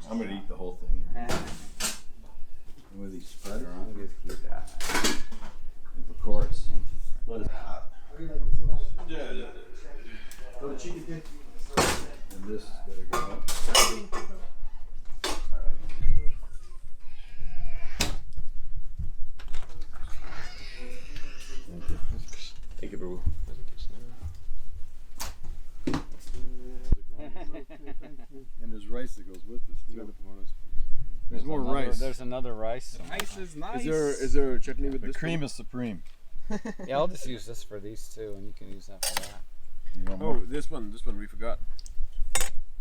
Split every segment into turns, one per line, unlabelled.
I'm gonna eat the whole thing here. With these spread around. Of course. Let it hot. Yeah. Go to chicken dip. And this is gotta go up. Thank you, Prabhu. And there's rice that goes with this too. There's more rice.
There's another rice.
Rice is nice.
Is there a chutney with
the
this? The cream
one?
is supreme.
Yeah, I'll just use this for these two, and you can use that for that.
You want
Oh,
more?
this one we forgot.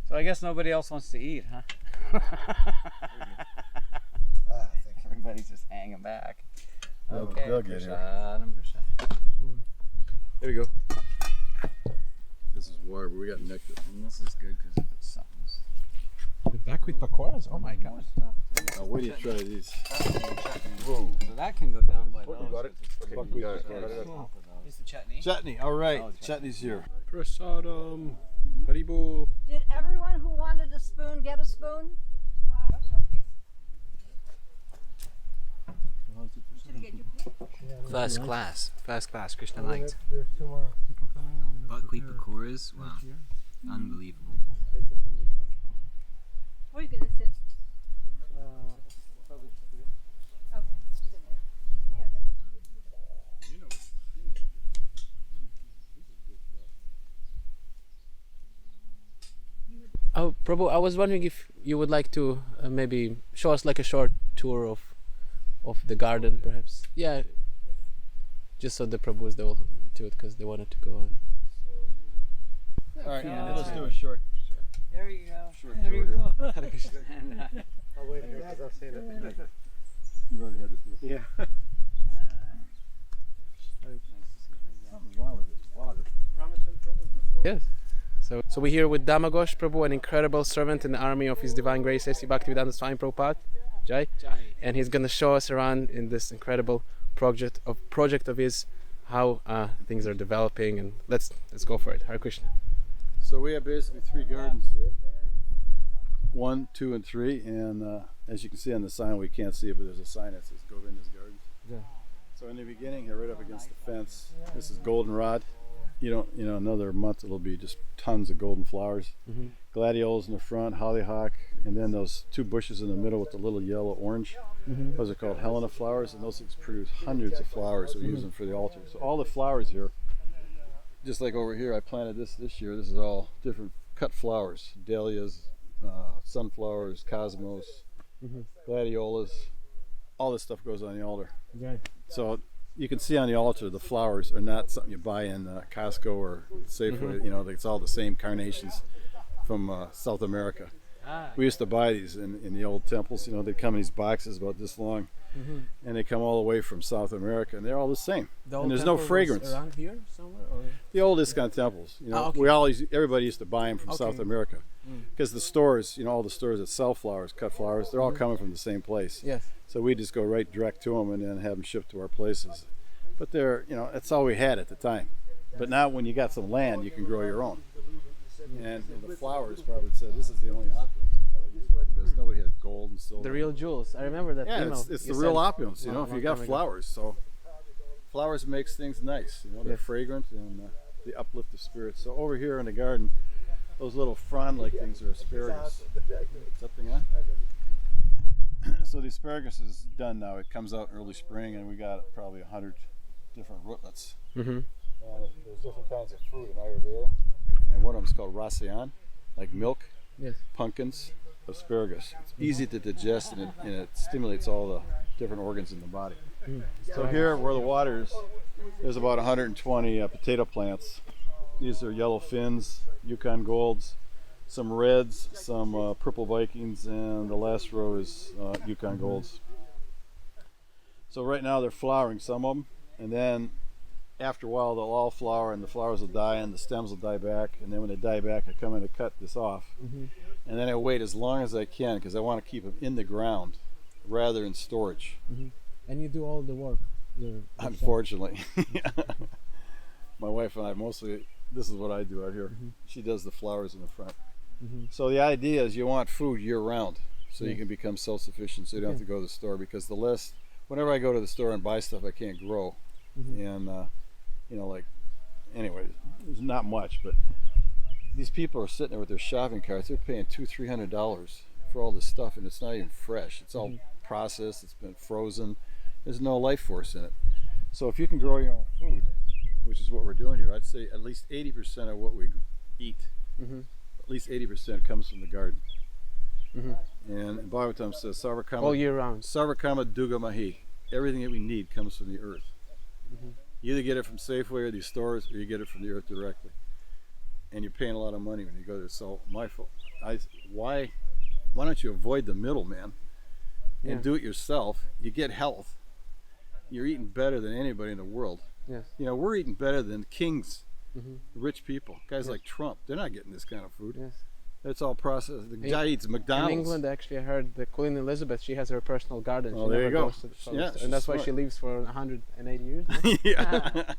So I guess nobody else wants to eat, huh? Everybody's just hanging back. Okay.
They'll get here.
There you go.
This is water, but we got nectar.
And this is good because if it's something.
The buckwheat pakoras? Oh my god.
I'll wait till you try these.
Whoa. So that can go down by those.
You got it? Okay,
Buckwheat
got it.
pakoras.
Is the chutney?
Chutney, all right.
Oh,
Chutney's here.
Prasadam. Haribo.
Did everyone who wanted a spoon get a spoon?
First class, Krishna liked.
There's 2 more people coming. I'm gonna
Buckwheat
put
pakoras,
your-
wow,
right here.
unbelievable.
Take it from the top.
Where are you gonna sit?
Probably here.
Oh, Prabhu, I was wondering if you would like to maybe show us like a short tour of the garden, perhaps. Yeah, just so the Prabhus will do it because they wanted to go on.
All right, let's do a short.
There you go.
Short
There you
tour.
go.
I'll wait here because I've seen it.
You've already had this.
Yeah.
Something's wrong with this water.
Yes. So we're here with Damagosha Prabhu, an incredible servant in the army of His Divine Grace A.C. Bhaktivedanta Swami Prabhupada, Jai. And he's going to show us around in this incredible project of his, how things are developing, and let's go for it. Hare Krishna.
So we have basically 3 gardens here. 1, 2, and 3, and as you can see on the sign, we can't see it, but there's a sign that says Govinda's Gardens.
Yeah.
So in the beginning, here, right up against the fence, this is goldenrod. Another month it'll be just tons of golden flowers.
Mm-hmm.
Gladiols in the front, hollyhock, and then those 2 bushes in the middle with the little yellow orange.
Mm-hmm.
Those are called Helena flowers, and those things produce hundreds of flowers. We use them for the altar. So all the flowers here, just like over here, I planted this year. This is all different cut flowers: dahlias, sunflowers, cosmos, gladiolas. All this stuff goes on the altar.
Right.
So you can see on the altar the flowers are not something you buy in Costco or Safeway. It's all the same carnations from South America. We used to buy these in the old temples. They come in these boxes about this long, and they come all the way from South America, and they're all the same. And there's no fragrance.
Around here somewhere, or?
The old ISKCON temples.
Okay.
Everybody used to buy them from South America, because the stores, all the stores that sell flowers, cut flowers, they're all coming from the same place.
Yes.
So we just go right direct to them and then have them shipped to our places. But they're, that's all we had at the time. But now when you got some land, you can grow your own. And the flowers, Prabhu said, this is the only opulence. Because nobody has gold and silver.
The real jewels. I remember that
Yeah,
email.
it's
you
the real
sent
opulence,
a
if
long
you got
time ago.
flowers. So flowers makes things nice, they're
Yes.
fragrant and they uplift the spirit. So over here in the garden, those little frond-like things are asparagus. Something on? So the asparagus is done now. It comes out in early spring, and we got probably 100 different rootlets.
Mm-hmm.
There's different kinds of fruit in Ayurveda, and one of them is called rasayan, like milk,
Yes.
pumpkins, asparagus. It's easy to digest, and it stimulates all the different organs in the body. So here, where the water is, there's about 120 potato plants. These are yellow fins, Yukon Golds, some reds, some purple Vikings, and the last row is Yukon Golds. So right now they're flowering, some of them, and then after a while they'll all flower and the flowers will die and the stems will die back, and then when they die back I come in to cut this off, and then I wait as long as I can because I want to keep them in the ground rather than storage.
And you do all the work.
Unfortunately. My wife and I mostly, this is what I do out here. She does the flowers in the front. So the idea is you want food year round. so you
Yeah.
can become self-sufficient, so you don't have to go to the store, because whenever I go to the store and buy stuff I can't grow, and like, anyway, there's not much, but these people are sitting there with their shopping carts. They're paying $200-300 for all this stuff, and it's not even fresh. It's all processed. It's been frozen. There's no life force in it. So if you can grow your own food, which is what we're doing here, I'd say at least 80% of what we eat, at least 80% comes from the garden. And Bhagavatam says, Sarvakama,
All year round.
Sarvakama Duga Mahi. Everything that we need comes from the earth. You either get it from Safeway or these stores, or you get it from the earth directly. And you're paying a lot of money when you go there. So why don't you avoid the middleman and do it yourself? You get health. You're eating better than anybody in the world.
Yes.
We're eating better than kings, rich people, guys like Trump. They're not getting this kind of food.
Yes.
It's all processed. The guy eats McDonald's.
In England, actually, I heard the Queen Elizabeth, she has her personal garden.
Oh,
She
there
never
you go.
goes to the forest.
Yeah,
and that's
she's
why
smart.
she lives for 180 years. no?
Yeah.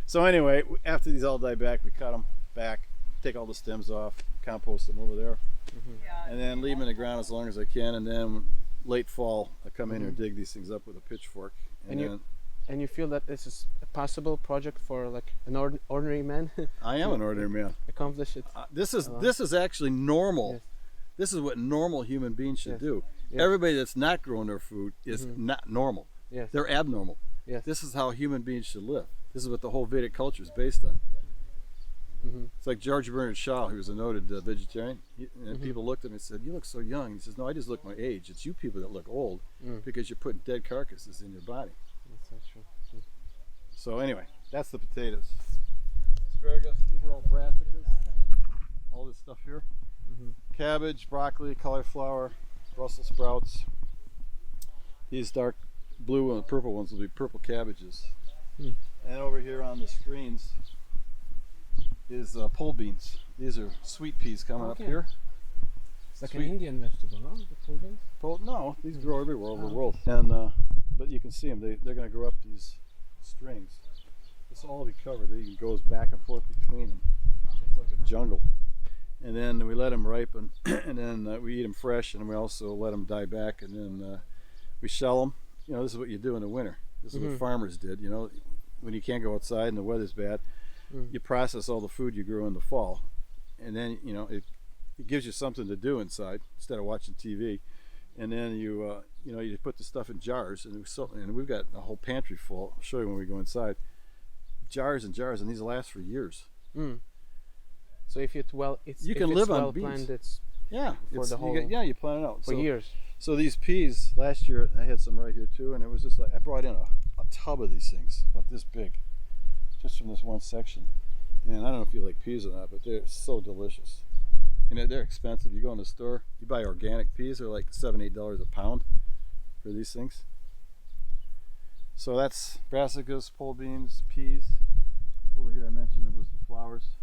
So anyway, after these all die back, we cut them back, take all the stems off, compost them over there, and then leave them in the ground as long as I can. And then late fall, I come in here and dig these things up with a pitchfork.
And you feel that this is a possible project for like an ordinary man
I am an ordinary man.
accomplish it?
This is actually normal.
Yes.
This is what normal human beings should
Yes.
do.
Yes.
Everybody that's not growing their food is not normal.
Yes.
They're abnormal.
Yes.
This is how human beings should live. This is what the whole Vedic culture is based on. It's like George Bernard Shaw, who was a noted vegetarian. And people looked at him and said, "You look so young." He says, "No, I just look my age. It's you people that look old because you're putting dead carcasses in your body."
That's so true.
So anyway, that's the potatoes. Asparagus, these are all brassicas. All this stuff here. Cabbage, broccoli, cauliflower, Brussels sprouts. These dark blue and purple ones will be purple cabbages. And over here on the screens is pole beans. These are sweet peas coming up here.
It's like
Sweet.
an Indian vegetable, no? The pole beans?
No, these grow everywhere over the world. And but you can see them. They're going to grow up these strings. This will all be covered. It goes back and forth between them. It's like a jungle. And then we let them ripen, and then we eat them fresh, and we also let them die back, and then we shell them. This is what you do in the winter. This is what farmers did. When you can't go outside and the weather's bad, you process all the food you grew in the fall, and then it gives you something to do inside instead of watching TV. And then you put the stuff in jars, and we've got a whole pantry full. I'll show you when we go inside. Jars and jars, and these last for years.
So if you
can live on
well
beans.
planned, it's
Yeah,
For the whole-
you plan it out
for years.
So these peas, last year I had some right here too, and it was just like I brought in a tub of these things, about this big, just from this one section. And I don't know if you like peas or not, but they're so delicious. And they're expensive. You go in the store, you buy organic peas, they're like $7-8 a pound for these things. So that's brassicas, pole beans, peas. Over here I mentioned it was the flowers.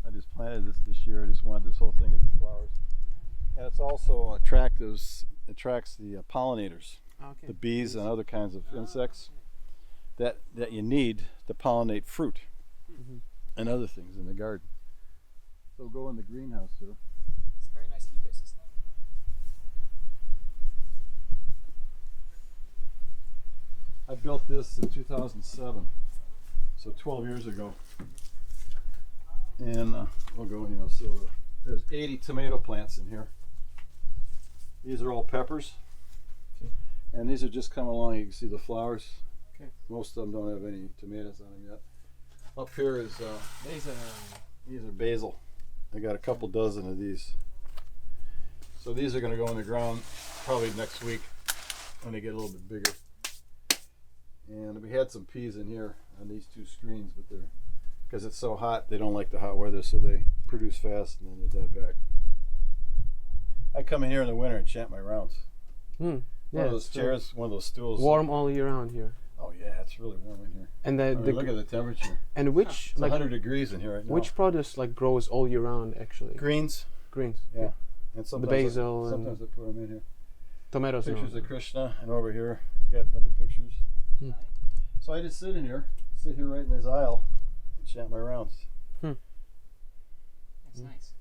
I just planted this year. I just wanted this whole thing to be flowers. And it's also attracts the pollinators,
Okay.
the bees and other kinds of insects that you need to pollinate fruit and other things in the garden. So go in the greenhouse here.
It's a very nice ecosystem.
I built this in 2007, so 12 years ago. And we'll go in, so there's 80 tomato plants in here. These are all peppers.
Okay.
And these are just coming along. You can see the flowers.
Okay.
Most of them don't have any tomatoes on them yet. Up here is these are basil. I got a couple dozen of these. So these are going to go in the ground probably next week when they get a little bit bigger. And we had some peas in here on these two screens, but they're, because it's so hot, they don't like the hot weather, so they produce fast and then they die back. I come in here in the winter and chant my rounds. One of those chairs, one of those stools.
Warm all year round here.
Oh yeah, it's really warm in here.
And
I mean, look at the temperature.
and which
It's
like
100 degrees in here right now.
which produce like grows all year round actually?
Greens.
Greens.
Yeah. And sometimes
basil
sometimes I put them in here.
Tomatoes.
Pictures
no.
of Krishna, and over here you got other pictures. So I just sit here right in this aisle and chant my rounds.
That's nice.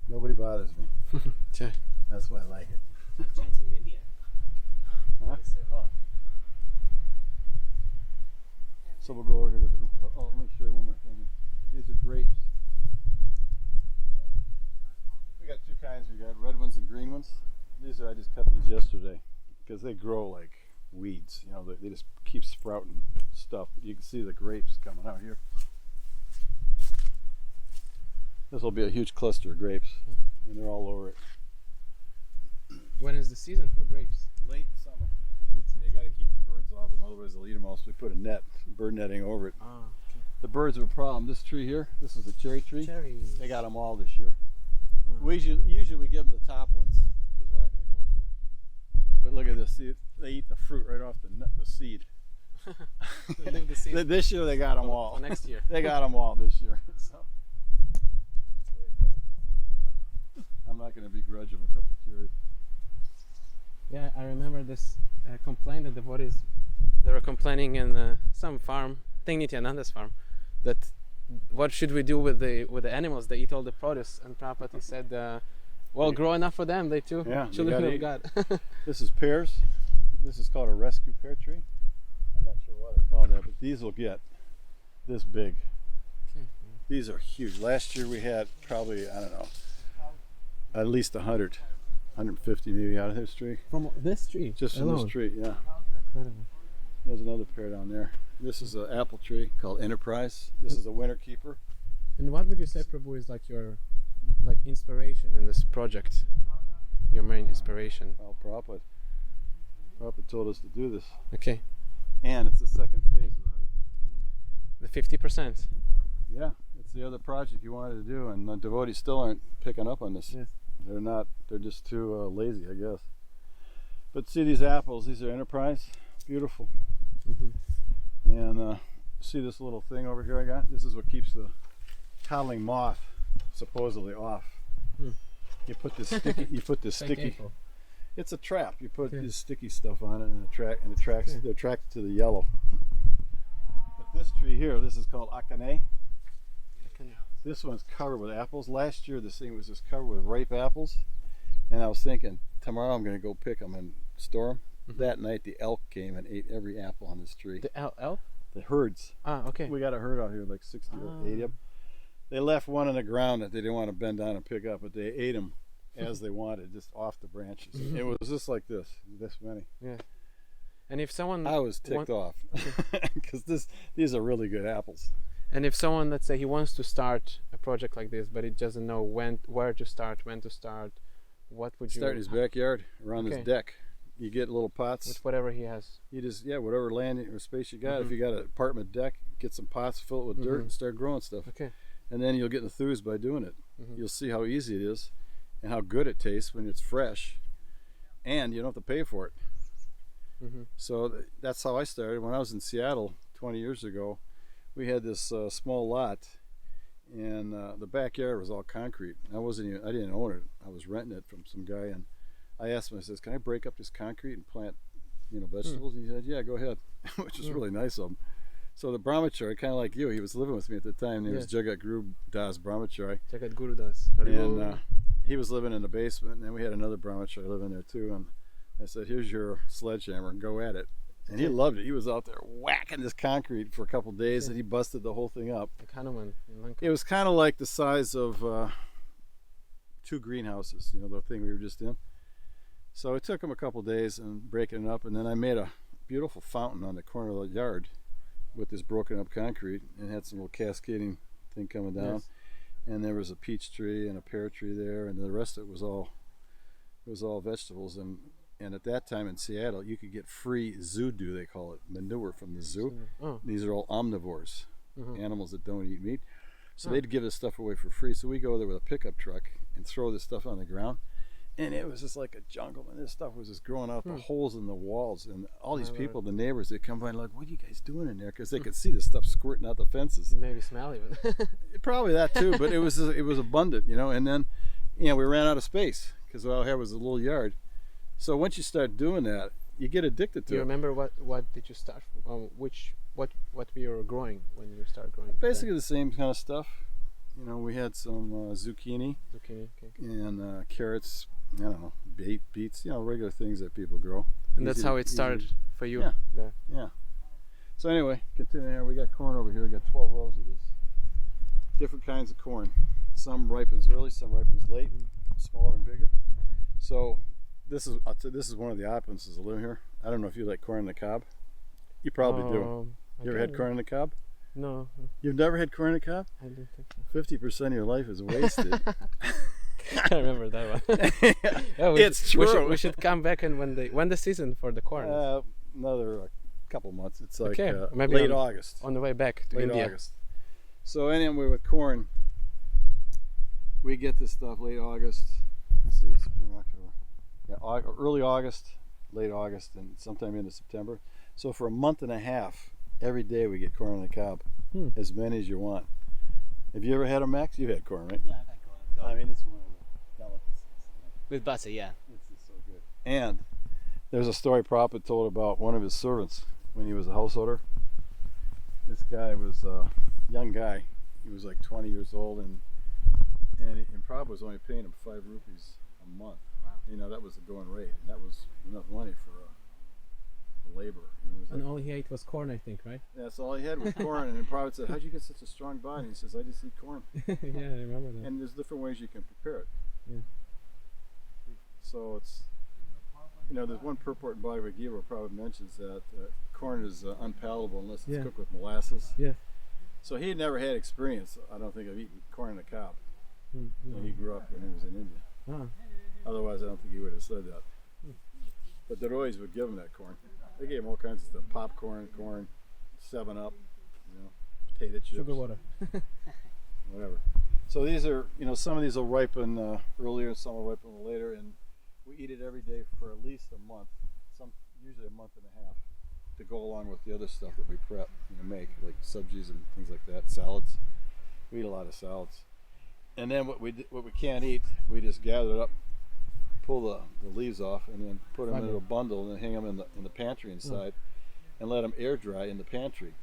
Nobody bothers me.
Okay.
That's why I like it.
Chanting in India.
Huh? So we'll go over here to the hoop. Oh, let me show you one more thing. These are grapes. We got two kinds. We got red ones and green ones. I just cut these yesterday because they grow like weeds. You know, they just keep sprouting stuff. You can see the grapes coming out here. This will be a huge cluster of grapes, and they're all over it.
When is the season for grapes?
Late summer. They got to keep the birds off them, otherwise they'll eat them all. So we put a net, bird netting over it.
Ah, okay.
The birds are a problem. This tree here, this is a cherry tree.
Cherries.
They got them all this year.
Ah.
We usually we give them the top ones because we're not going to go up there. But look at this. See, they eat the fruit right off the seed.
Leave the seed
This year they got them
for
all.
next year.
They got them all this year. So that's the way it goes. I'm not going to begrudge them a couple of cherries.
Yeah, I remember this complaint that devotees, they were complaining in some farm, I think Nityananda's farm, that what should we do with the animals? They eat all the produce. And Prabhupada said, well, grow enough for them. They too,
Yeah, they
children
gotta
of God.
This is pears. This is called a rescue pear tree. I'm not sure why they call that, but these will get this big.
Okay.
These are huge. Last year we had probably, I don't know, at least 100, 150 maybe out of this tree.
From this tree?
Just from
alone.
this tree, yeah.
Incredible.
There's another pear down there. This is an apple tree called Enterprise. This is a winter keeper.
And what would you say, Prabhu, is like your inspiration in this project? Your main inspiration?
Well, Prabhupada told us to do this.
Okay.
And it's the second phase of Hare Krishna Movement.
The 50%.
Yeah, it's the other project you wanted to do, and the devotees still aren't picking up on this.
Yes.
They're just too lazy, I guess. But see these apples, these are Enterprise, beautiful.
Mm-hmm.
And see this little thing over here I got? This is what keeps the coddling moth supposedly off.
Hmm.
You put this sticky,
Careful.
it's a trap. You put
Okay.
this sticky stuff on it and they're attracted to the yellow. But this tree here, this is called Akane. This one's covered with apples. Last year this thing was just covered with ripe apples, and I was thinking tomorrow I'm going to go pick them and store them. That night the elk came and ate every apple on this tree.
The elf?
The herds.
Ah, okay.
We got a herd out here, like 60 or 80 of them. They left one on the ground that they didn't want to bend down and pick up, but they ate them as they wanted, just off the branches. It was just like this many.
Yeah. And if someone
I was ticked off because these are really good apples.
And if someone, let's say, he wants to start a project like this, but he doesn't know where to start, when to start, what would you
Start in his backyard, around
Okay.
his deck. You get little pots.
with whatever he has?
You just, whatever land or space you got. If you got an apartment deck, get some pots, fill it with dirt, and start growing stuff.
Okay.
And then you'll get enthused by doing it. You'll see how easy it is and how good it tastes when it's fresh, and you don't have to pay for it. So that's how I started. When I was in Seattle 20 years ago, we had this small lot, and the backyard was all concrete. I didn't own it. I was renting it from some guy, and I asked him, I says, can I break up this concrete and plant, vegetables? And he said, yeah, go ahead, which was really nice of him. So the brahmachari, kind of like you, he was living with me at the time. He was Jagat Guru Das Brahmachari.
Jagat Guru Das.
And he was living in the basement, and then we had another brahmachari living there too. And I said, here's your sledgehammer and go at it. And he loved it. He was out there whacking this concrete for a couple of days, and he busted the whole thing up.
Like Hanuman in Lanka.
It was kind of like the size of 2 greenhouses, the thing we were just in. So it took him a couple of days and breaking it up, and then I made a beautiful fountain on the corner of the yard with this broken up concrete, and had some little cascading thing coming down.
Yes.
And there was a peach tree and a pear tree there, and the rest of it was all vegetables. And at that time in Seattle, you could get free zoodoo, they call it, manure from the zoo.
Oh.
These are all omnivores, animals that don't eat meat. So they'd give this stuff away for free. So we go there with a pickup truck and throw this stuff on the ground. And it was just like a jungle, and this stuff was just growing out the holes in the walls. And all these people, the neighbors, they come by and like, what are you guys doing in there? Because they could see this stuff squirting out the fences.
Maybe smell even.
Probably that too, but it was abundant, And then, we ran out of space because all I had was a little yard. So once you start doing that, you get addicted to
Do you
it.
remember what did you start from? What we were growing when you started growing?
Basically the same kind of stuff. You know, we had some zucchini
Okay.
and carrots. I don't know, beets. You know, regular things that people grow.
And that's
Easy
how
to-
it
easy to-
started for you.
Yeah.
There.
Yeah. So anyway, continuing here, we got corn over here. We got 12 rows of this. Different kinds of corn. Some ripens early, some ripens late, smaller and bigger. So this is, I'll tell you, this is one of the opulences of living here. I don't know if you like corn on the cob. You probably do. You ever had corn on the cob?
No,
You've never had corn on the cob?
I don't think so.
50% of your life is wasted.
I remember that one. Yeah,
It's
We
true.
should come back and when the season for the corn is.
Another couple months. It's like
Okay, maybe
late
on-
August.
On the way back to
Late
India.
August. So anyway, with corn, we get this stuff late August. Let's see, September, October. Yeah, early August, late August, and sometime into September. So for a month and a half, every day we get corn on the cob, as many as you want. Have you ever had a Max? You've had corn, right?
Yeah, I've had corn.
I mean, it's one of the delicacies.
With butter, yeah.
It's just so good. And there's a story Prabhupada told about one of his servants when he was a householder. This guy was a young guy. He was like 20 years old, and Prabhupada was only paying him 5 rupees a month.
Wow.
You know, that was the going rate, and that was enough money for a laborer. You know, it was
And
like,
all he ate was corn, I think, right?
that's all he had was corn. And then Prabhupada said, "How'd you get such a strong body?" He says, "I just eat corn."
Yeah, I remember that.
And there's different ways you can prepare it.
Yeah.
So it's, you know, there's one purport in Bhagavad Gita where Prabhupada mentions that corn is unpalatable unless it's
Yeah.
cooked with molasses.
Yeah.
So he had never had experience, I don't think, of eating corn on the cob
Mm,
when he grew up when he was in India.
Ah.
Otherwise, I don't think he would have said that. But the Roys would give him that corn. They gave him all kinds of stuff: popcorn, corn, 7-Up, you know, potato chips,
Sugar water.
whatever. So these are, you know, some of these will ripen earlier, some will ripen later, and we eat it every day for at least a month, usually a month and a half, to go along with the other stuff that we prep, you know, make, like subsies and things like that, salads. We eat a lot of salads. And then what we can't eat, we just gather it up, pull the leaves off, and then put them into a bundle, and then hang them in the pantry inside, and let them air dry in the pantry,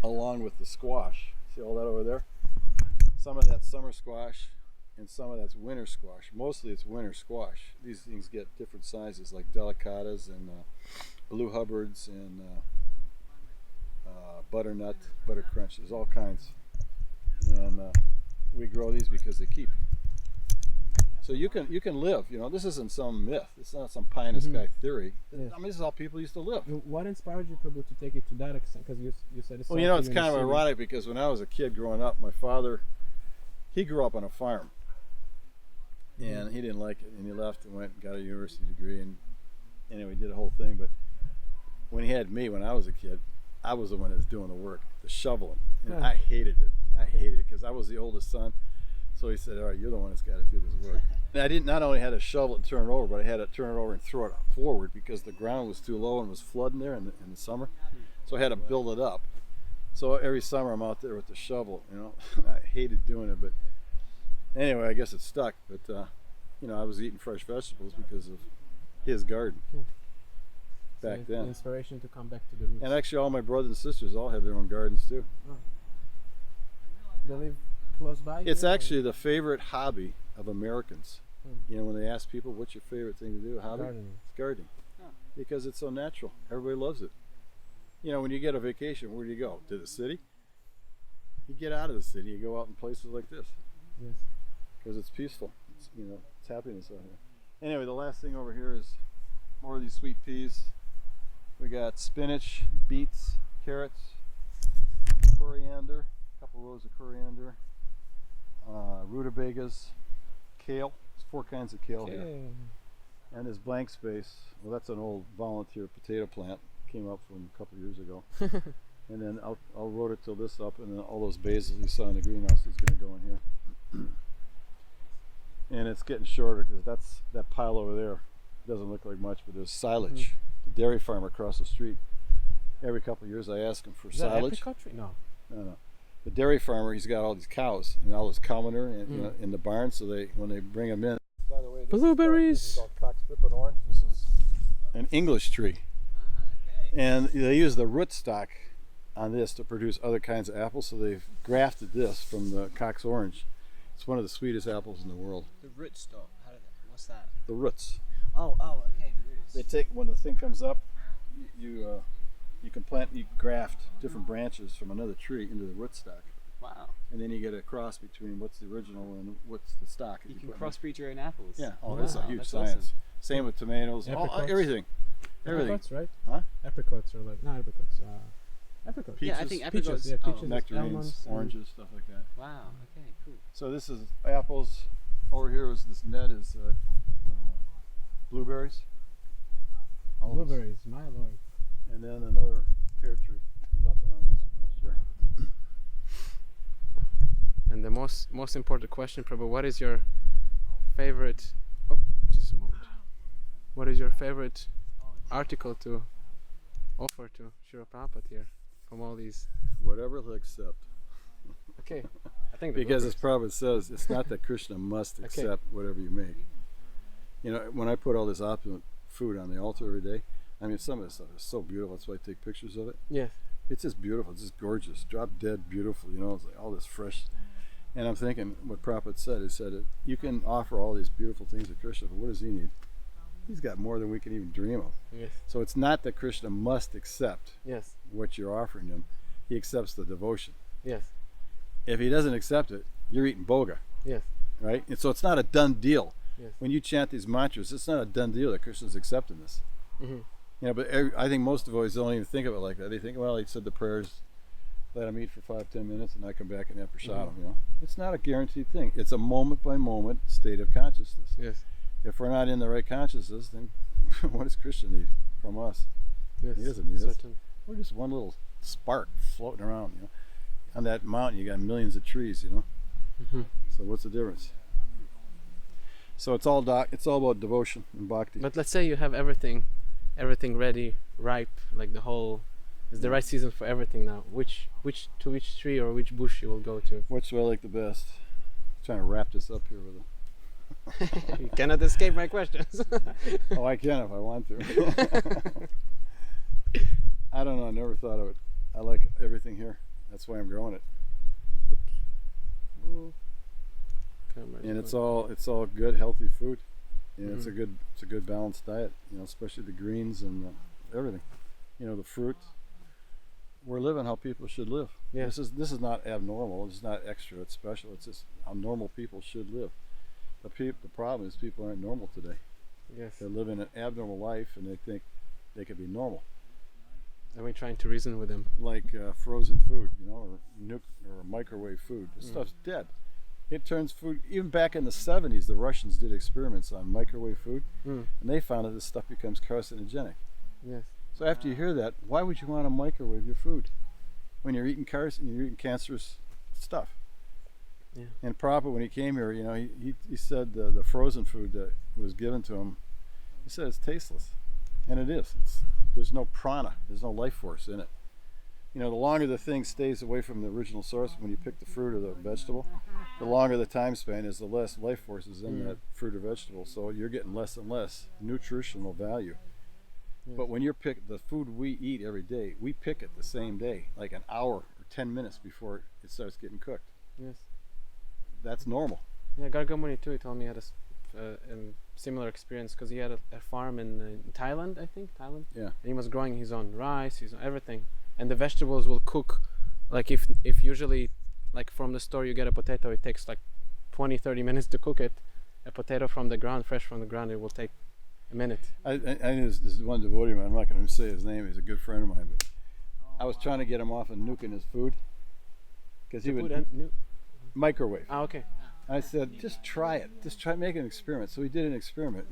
along with the squash. See all that over there? Some of that's summer squash, and some of that's winter squash. Mostly it's winter squash. These things get different sizes, like delicatas and blue hubbards and butternut, butter crunch. There's all kinds, and we grow these because they keep. So you can live. You know, this isn't some myth. It's not some pie in the sky theory.
Yes.
I mean, this is how people used to live.
What inspired you, Prabhu, to take it to that extent? Because you said it's
Well, you know, it's
something
kind of
in the
ironic because when I was a kid growing up, my father, he grew up on a farm, and he didn't like it, and he left and went and got a university degree, and anyway, did a whole thing. But when he had me, when I was a kid, I was the one that was doing the work, the shoveling, and
Yeah.
I hated it. I hated it because I was the oldest son. So he said, "All right, you're the one that's got to do this work." And I didn't not only had to shovel it and turn it over, but I had to turn it over and throw it forward because the ground was too low and was flooding there in the summer. So I had to build it up. So every summer I'm out there with the shovel, you know. I hated doing it, but anyway, I guess it stuck. But you know, I was eating fresh vegetables because of his garden back
so
then.
inspiration to come back to the roots.
And actually, all my brothers and sisters all have their own gardens too.
They live close by.
It's
here, or-
actually the favorite hobby of Americans. You know, when they ask people, "What's your favorite thing to do?" Hobby?
Gardening.
It's gardening, because it's so natural. Everybody loves it. You know, when you get a vacation, where do you go? To the city? You get out of the city. You go out in places like this
Yes.
because it's peaceful. It's, you know, it's happiness out here. Anyway, the last thing over here is more of these sweet peas. We got spinach, beets, carrots, coriander, a couple rows of coriander, rutabagas, kale. There's 4 kinds of kale here.
Okay.
And this blank space, well, that's an old volunteer potato plant. Came up from a couple years ago. And then I'll rotate till this up, and then all those basils you saw in the greenhouse is going to go in here. And it's getting shorter because that pile over there doesn't look like much, but there's silage. The dairy farmer across the street. Every couple of years I ask him for
Is that
silage.
apricot tree? No.
No. The dairy farmer, he's got all these cows and all this cow manure you know, in the barn, so when they bring them in. By the way,
Blueberries.
This is called cockspip orange. This is an English tree, and they use the rootstock on this to produce other kinds of apples. So they've grafted this from the Cox Orange. It's one of the sweetest apples in the world.
The root stock. What's that?
The roots.
Oh, okay, the roots.
They take when the thing comes up, you can graft different branches from another tree into the rootstock,
Wow.
and then you get a cross between what's the original and what's the stock.
You can
put in.
crossbreed your own apples.
Yeah, oh,
Wow,
that's a huge
that's
science.
awesome.
Same with tomatoes,
Apricots.
everything.
Apricots, right?
Huh?
Apricots are like not apricots. Apricots.
Peaches.
Yeah, I think
Peaches,
apricots.
yeah,
oh,
peaches.
Nectarines,
Almonds,
oranges, stuff like that.
Wow. Okay. Cool.
So this is apples. Over here is this net is blueberries. All this.
Blueberries, my lord.
And then another pear tree. Nothing on this one last year.
And the most important question, Prabhu, what is your favorite? Oh, just a moment. What is your favorite article to offer to Srila Prabhupada here from all these?
Whatever he'll accept.
Okay, I think the
Because as
blueberries.
Prabhupada says, it's not that Krishna must
Okay.
accept whatever you make. You know, when I put all this opulent food on the altar every day, I mean, some of this stuff is so beautiful. That's why I take pictures of it.
Yes.
It's just beautiful. It's just gorgeous. Drop dead beautiful. You know, it's like all this fresh. And I'm thinking what Prabhupada said. He said, you can offer all these beautiful things to Krishna, but what does he need? He's got more than we can even dream of.
Yes.
So it's not that Krishna must accept
Yes.
what you're offering him. He accepts the devotion.
Yes.
If he doesn't accept it, you're eating boga,
Yes.
right? And so it's not a done deal.
Yes.
When you chant these mantras, it's not a done deal that Krishna's accepting this.
Mhm.
You know, but I think most devotees don't even think of it like that. They think, well, he said the prayers, let him eat for 5-10 minutes, and I come back and have prasadam. You know, it's not a guaranteed thing. It's a moment by moment state of consciousness.
Yes.
If we're not in the right consciousness, then what does Krishna need from us?
Yes.
He doesn't need us.
Certain.
We're just one little spark floating around. You know, on that mountain you got millions of trees. You know,
Mhm.
so what's the difference? So it's all about devotion and bhakti.
But let's say you have everything ready, ripe, like the whole. It's the right season for everything now. Which tree or which bush you will go to?
Which do I like the best? I'm trying to wrap this up here with a.
You cannot escape my questions.
Oh, I can if I want to. I don't know. I never thought of it. I like everything here. That's why I'm growing it, and it's all good, healthy food. You know, it's a good balanced diet. You know, especially the greens and everything. You know, the fruit. We're living how people should live.
Yeah.
This is not abnormal. It's not extra. It's special. It's just how normal people should live. The problem is people aren't normal today.
Yes.
They're living an abnormal life, and they think they could be normal.
And we're trying to reason with them.
Like frozen food, you know, or microwave food. This stuff's dead. It turns food. Even back in the 70s, the Russians did experiments on microwave food, and they found that this stuff becomes carcinogenic.
Yes.
So after you hear that, why would you want to microwave your food when you're eating cancerous stuff?
Yeah.
And Prabhupada, when he came here, you know, he said the frozen food that was given to him, he said it's tasteless, and it is. There's no prana, there's no life force in it. You know, the longer the thing stays away from the original source, when you pick the fruit or the vegetable, the longer the time span is, the less life force is in that fruit or vegetable. So you're getting less and less nutritional value.
Yes.
But when you're the food we eat every day, we pick it the same day, like an hour or 10 minutes before it starts getting cooked.
Yes.
That's normal.
Yeah, Gargamuni too. He told me he had a similar experience because he had a farm in Thailand, I think. Thailand.
Yeah.
And he was growing his own rice, his own everything, and the vegetables will cook. Like if usually, like from the store you get a potato, it takes like 20-30 minutes to cook it. A potato from the ground, fresh from the ground, it will take a minute.
I knew this one devotee man. I'm not going to say his name. He's a good friend of mine, but I was trying to get him off of nuking his food because he would microwave.
Ah, okay.
I said, just try it. Just try make an experiment. So he did an experiment.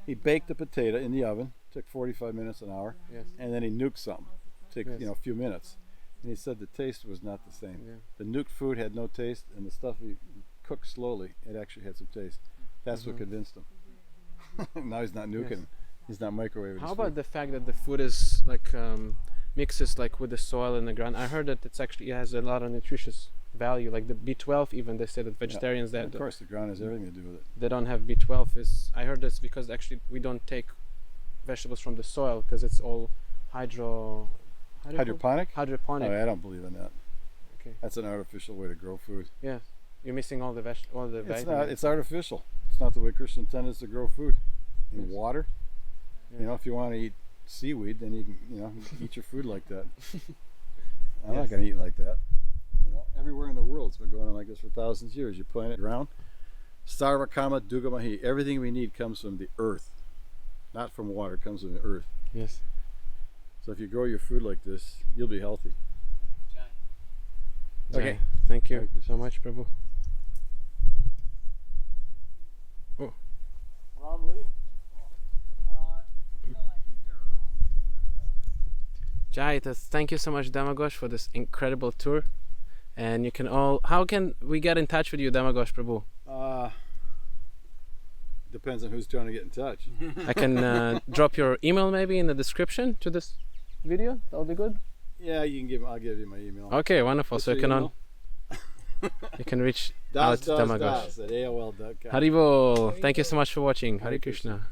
He baked the potato in the oven. Took 45 minutes, an hour,
Yes.
and then he nuked something. Took
Yes.
a few minutes, and he said the taste was not the same.
Yeah.
The nuked food had no taste, and the stuff he cooked slowly, it actually had some taste. That's what convinced him. Now he's not nuking. He's not microwaving.
How about the fact that the food is like mixes like with the soil in the ground? I heard that it has a lot of nutritious value, like the B12. Even they say that vegetarians
Of course, the ground has everything to do with it.
they don't have B12. I heard this because actually we don't take vegetables from the soil because it's all how do you call it?
Hydroponic?
Hydroponic.
Oh, I don't believe in that.
Okay.
That's an artificial way to grow food.
Yes. You're missing all the all the
It's
vitamins.
not. It's artificial. It's not the way Krishna intended us to grow food. In
Yes.
water.
Yes.
You know, if you want to eat seaweed, then you can, eat your food like that. I'm not
Yes.
going to eat like that. Everywhere in the world, it's been going on like this for thousands of years. You plant it around. Sarva Kama Dugamahi. Everything we need comes from the earth, not from water. It comes from the earth.
Yes.
So if you grow your food like this, you'll be healthy.
Okay. Thank
Hare
you
Krishna.
so much, Prabhu.
Ram Lee?
Jai, thank you so much, Damagosh, for this incredible tour. And you can how can we get in touch with you, Damagosh Prabhu?
Depends on who's trying to get in touch.
I can drop your email maybe in the description to this video. That'll be good.
Yeah, you can give. I'll give you my email.
Okay, wonderful.
What's
So you
your
can
email?
you can reach out
Das,
to Damagosh.
das at AOL.com.
Haribol. Thank you so much for watching. Hare Krishna.